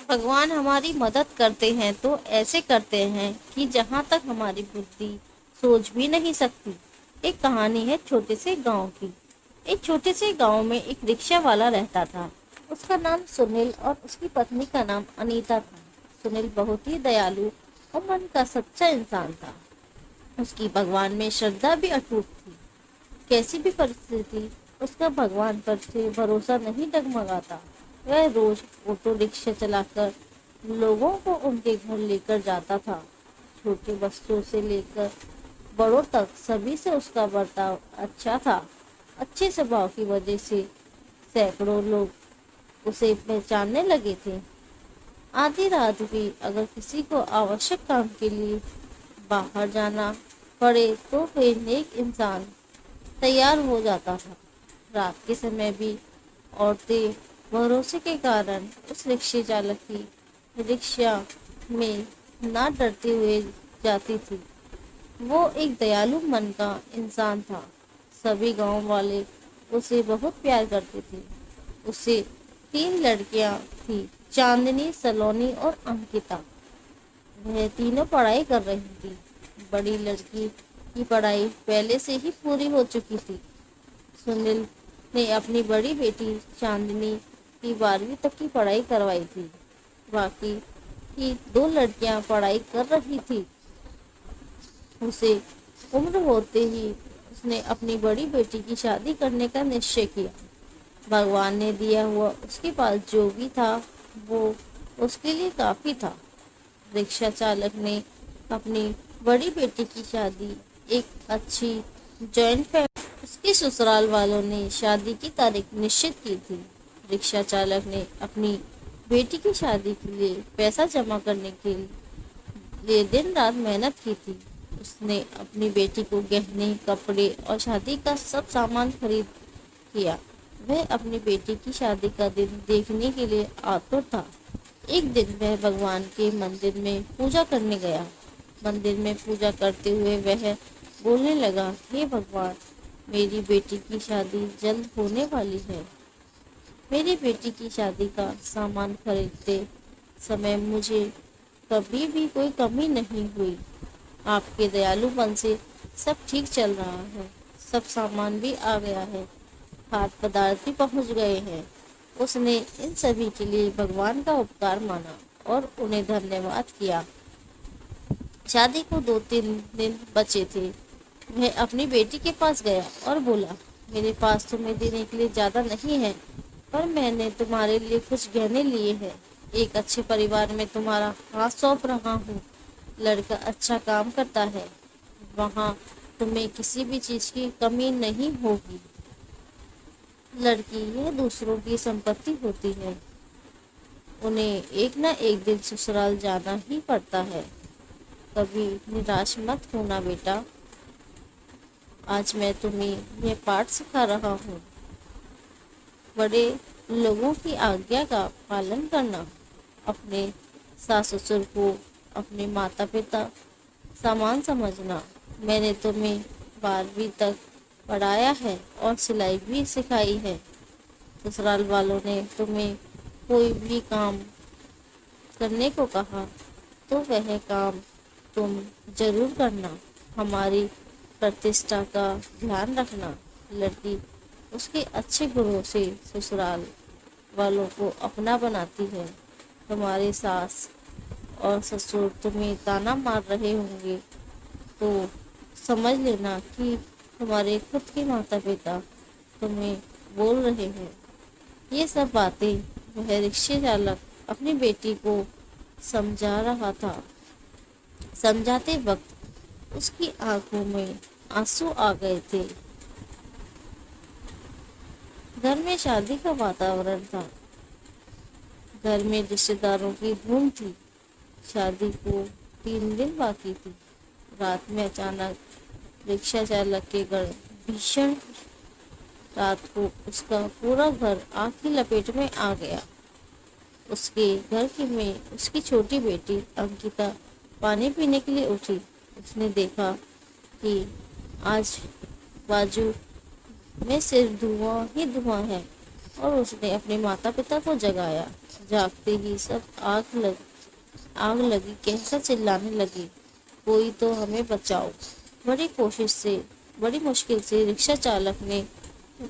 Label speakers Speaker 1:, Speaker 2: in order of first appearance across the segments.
Speaker 1: भगवान हमारी मदद करते हैं तो ऐसे करते हैं कि जहाँ तक हमारी बुद्धि सोच भी नहीं सकती। एक कहानी है छोटे से गांव की। एक छोटे से गांव में एक रिक्शा वाला रहता था। उसका नाम सुनील और उसकी पत्नी का नाम अनीता था। सुनील बहुत ही दयालु और मन का सच्चा इंसान था। उसकी भगवान में श्रद्धा भी अटूट थी। कैसी भी परिस्थिति उसका भगवान पर से भरोसा नहीं डगमगाता। वह रोज ऑटो रिक्शा चलाकर लोगों को उनके घर लेकर जाता था। छोटे बच्चों से लेकर बड़ों तक सभी से उसका बर्ताव अच्छा था। अच्छे स्वभाव की वजह से सैकड़ों लोग उसे पहचानने लगे थे। आधी रात भी अगर किसी को आवश्यक काम के लिए बाहर जाना पड़े तो वे नेक इंसान तैयार हो जाता था। रात के समय भी औरतें भरोसे के कारण उस रिक्शे चालक की रिक्शा में ना डरते हुए जाती थी। वो एक दयालु मन का इंसान था। सभी गांव वाले उसे बहुत प्यार करते थे। उसे 3 लड़कियां थी, चांदनी, सलोनी और अंकिता। वह तीनों पढ़ाई कर रही थी। बड़ी लड़की की पढ़ाई पहले से ही पूरी हो चुकी थी। सुनील ने अपनी बड़ी बेटी चांदनी की 12वीं तक की पढ़ाई करवाई थी। बाकी की 2 लड़कियां पढ़ाई कर रही थी। उसे उम्र होते ही उसने अपनी बड़ी बेटी की शादी करने का निश्चय किया। भगवान ने दिया हुआ उसके पास जो भी था वो उसके लिए काफी था। रिक्शा चालक ने अपनी बड़ी बेटी की शादी एक अच्छी जॉइंट फैमिली उसके ससुराल वालों ने शादी की तारीख निश्चित की थी। रिक्शा चालक ने अपनी बेटी की शादी के लिए पैसा जमा करने के लिए दिन रात मेहनत की थी। उसने अपनी बेटी को गहने, कपड़े और शादी का सब सामान खरीद किया। वह अपनी बेटी की शादी का दिन देखने के लिए आतुर था। एक दिन वह भगवान के मंदिर में पूजा करने गया। मंदिर में पूजा करते हुए वह बोलने लगा, हे भगवान, मेरी बेटी की शादी जल्द होने वाली है। मेरी बेटी की शादी का सामान खरीदते समय मुझे कभी भी कोई कमी नहीं हुई। आपके दयालुपन से सब ठीक चल रहा है। सब सामान भी आ गया है। खाद्य पदार्थ भी पहुंच गए हैं। उसने इन सभी के लिए भगवान का उपकार माना और उन्हें धन्यवाद किया। शादी को 2-3 दिन बचे थे। वह अपनी बेटी के पास गया और बोला, मेरे पास तुम्हें देने के लिए ज्यादा नहीं है, पर मैंने तुम्हारे लिए कुछ गहने लिए हैं। एक अच्छे परिवार में तुम्हारा हाथ सौंप रहा हूँ। लड़का अच्छा काम करता है, वहाँ तुम्हें किसी भी चीज की कमी नहीं होगी। लड़की यह दूसरों की संपत्ति होती है, उन्हें एक ना एक दिन ससुराल जाना ही पड़ता है। कभी निराश मत होना बेटा। आज मैं तुम्हें यह पाठ सिखा रहा हूँ। बड़े लोगों की आज्ञा का पालन करना। अपने सास ससुर को अपने माता पिता समान समझना। मैंने तुम्हें 12वीं तक पढ़ाया है और सिलाई भी सिखाई है। ससुराल वालों ने तुम्हें कोई भी काम करने को कहा तो वह काम तुम जरूर करना। हमारी प्रतिष्ठा का ध्यान रखना। लड़की उसके अच्छे गुणों से ससुराल वालों को अपना बनाती है। तुम्हारे सास और ससुर तुम्हें ताना मार रहे होंगे तो समझ लेना कि तुम्हारे खुद के माता पिता तुम्हें बोल रहे हैं। ये सब बातें वह रिक्शे चालक अपनी बेटी को समझा रहा था। समझाते वक्त उसकी आंखों में आंसू आ गए थे। घर में शादी का वातावरण था। घर में रिश्तेदारों की धूम थी। शादी को 3 दिन बाकी थी। रात में अचानक रिक्शा चालक के घर भीषण रात को उसका पूरा घर आग की लपेट में आ गया। उसके घर की में उसकी छोटी बेटी अंकिता पानी पीने के लिए उठी। उसने देखा कि आज बाजू में सिर्फ धुआं ही धुआं है और उसने अपने माता पिता को जगाया। जागते ही सब आग लगी कहकर चिल्लाने लगे, कोई तो हमें बचाओ। बड़ी कोशिश से, बड़ी मुश्किल से रिक्शा चालक ने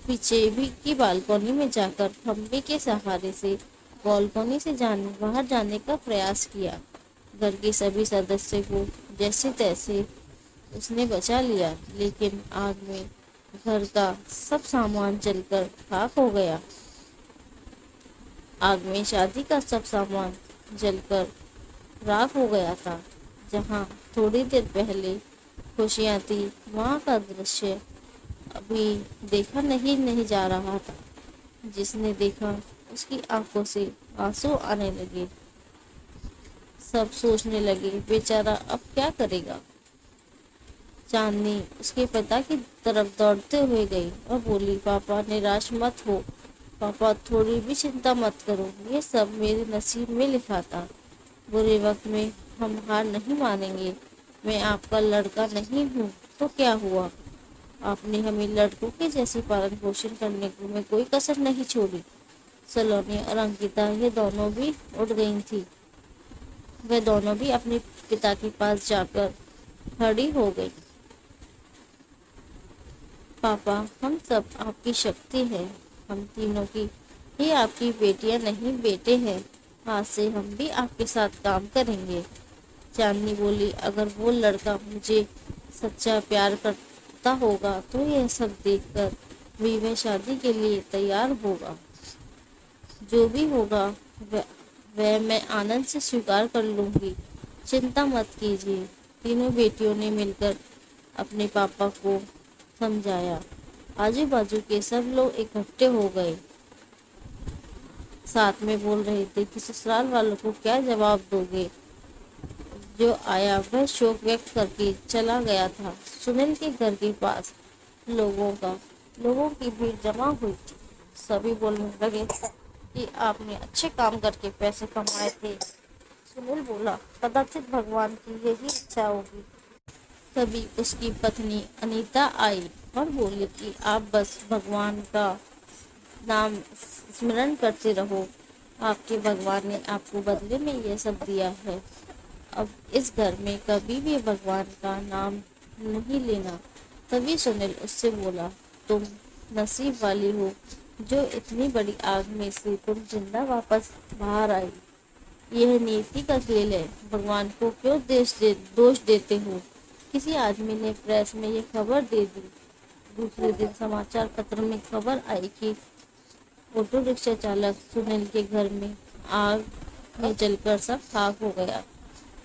Speaker 1: पीछे भी की बालकनी में जाकर खंबे के सहारे से बालकनी से बाहर जाने का प्रयास किया। घर के सभी सदस्य को जैसे तैसे उसने बचा लिया, लेकिन आग में घर का सब सामान जलकर खाक हो गया। आग में शादी का सब सामान जलकर राख हो गया था। जहाँ थोड़ी देर पहले खुशियाँ थी, वहाँ का दृश्य अभी देखा नहीं जा रहा था। जिसने देखा उसकी आंखों से आंसू आने लगे। सब सोचने लगे, बेचारा अब क्या करेगा। चांदनी उसके पिता की तरफ दौड़ते हुए गई और बोली, पापा निराश मत हो, पापा थोड़ी भी चिंता मत करो, ये सब मेरे नसीब में लिखा था। बुरे वक्त में हम हार नहीं मानेंगे। मैं आपका लड़का नहीं हूँ तो क्या हुआ, आपने हमें लड़कों के जैसे पालन पोषण करने में कोई कसर नहीं छोड़ी। सलोनी और अंकिता ये दोनों भी उठ गई थी। वे दोनों भी अपने पिता के पास जाकर खड़ी हो गई। पापा, हम सब आपकी शक्ति है, हम तीनों की ही आपकी बेटियां नहीं बेटे हैं। आज से हम भी आपके साथ काम करेंगे। चांदनी बोली, अगर वो लड़का मुझे सच्चा प्यार करता होगा तो यह सब देखकर भी वह शादी के लिए तैयार होगा। जो भी होगा वह मैं आनंद से स्वीकार कर लूंगी, चिंता मत कीजिए। तीनों बेटियों ने मिलकर अपने पापा को समझाया। आजू बाजू के सब लोग इकट्ठे हो गए, साथ में बोल रहे थे कि ससुराल वालों को क्या जवाब दोगे। जो आया वह शोक व्यक्त करके चला गया था। सुनील के घर के पास लोगों की भीड़ जमा हुई थी। सभी बोलने लगे कि आपने अच्छे काम करके पैसे कमाए थे। सुनील बोला, कदाचित भगवान की यही इच्छा होगी। तभी उसकी पत्नी अनीता आई और बोली कि आप बस भगवान का नाम स्मरण करते रहो, आपके भगवान ने आपको बदले में यह सब दिया है। अब इस घर में कभी भी भगवान का नाम नहीं लेना। तभी सुनील उससे बोला, तुम नसीब वाली हो जो इतनी बड़ी आग में से तुम जिंदा वापस बाहर आई। यह नियति का खेल है, भगवान को क्यों दोष देते हो। किसी आदमी ने प्रेस में ये खबर दे दी। दूसरे दिन समाचार पत्र में खबर आई कि ऑटो रिक्शा चालक सुनील के घर में आग में जलकर सब खाक हो गया।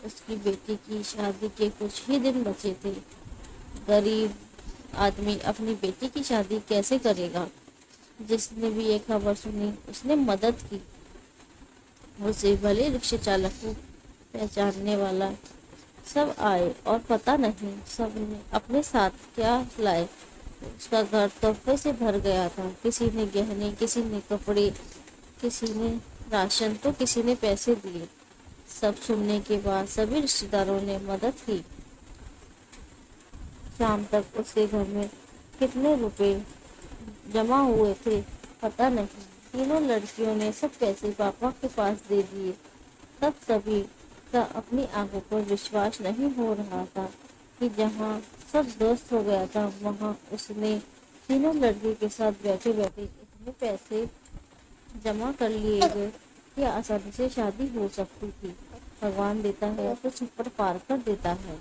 Speaker 1: उसकी बेटी की शादी के कुछ ही दिन बचे थे। गरीब आदमी अपनी बेटी की शादी कैसे करेगा। जिसने भी ये खबर सुनी उसने मदद की। उसे भले रिक्शा चालक को पहचानने वाला सब आए और पता नहीं सब ने अपने साथ क्या लाए। उसका घर तोहफे से भर गया था। किसी ने गहने, किसी ने कपड़े, किसी ने राशन तो किसी ने पैसे दिए। सब सुनने के बाद सभी रिश्तेदारों ने मदद की। शाम तक उसके घर में कितने रुपए जमा हुए थे पता नहीं। तीनों लड़कियों ने सब पैसे पापा के पास दे दिए। तब सभी का अपनी आंखों पर विश्वास नहीं हो रहा था कि जहाँ सब दोस्त हो गया था वहाँ उसने तीनों लड़की के साथ बैठे बैठे इतने पैसे जमा कर लिए गए कि आसानी से शादी हो सकती थी। भगवान देता है तो छप्पर पार कर देता है।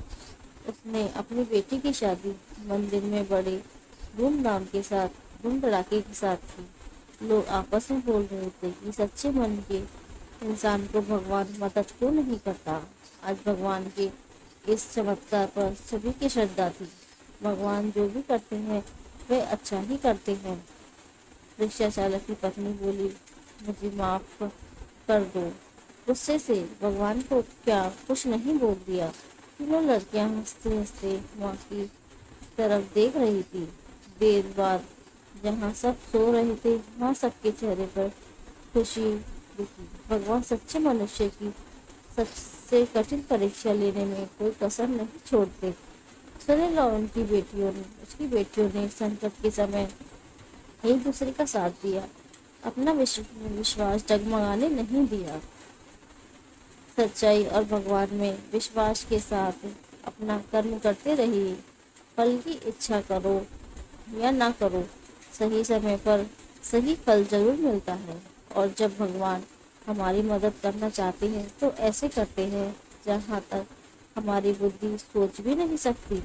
Speaker 1: उसने अपनी बेटी की शादी मंदिर में बड़े धूमधाम के साथ, धूम धड़ाके के साथ की। लोग आपस में बोल रहे थे कि सच्चे मन के इंसान को भगवान मदद क्यों नहीं करता। आज भगवान के इस चमत्कार पर सभी की श्रद्धा थी। भगवान जो भी करते हैं वे अच्छा ही करते हैं। रिक्शा चालक की पत्नी बोली, मुझे माफ कर दो। गुस्से से भगवान को क्या कुछ नहीं बोल दिया। तीनों लड़कियां हंसते हंसते माँ की तरफ देख रही थी। देर बाद जहाँ सब सो रहे थे वहाँ सबके चेहरे पर खुशी दिखी। भगवान सच्चे मनुष्य की सबसे कठिन परीक्षा लेने में कोई कसर नहीं छोड़ते। सुनील और उसकी बेटियों ने संकट के समय एक दूसरे का साथ दिया। اپنا विश्वास डगमगाने नहीं दिया। सच्चाई और भगवान में विश्वास के साथ अपना कर्म करते रहिए। फल की इच्छा करो या ना करो, सही समय पर सही फल जरूर मिलता है। और जब भगवान हमारी मदद करना चाहते हैं तो ऐसे करते हैं जहाँ तक हमारी बुद्धि सोच भी नहीं सकती।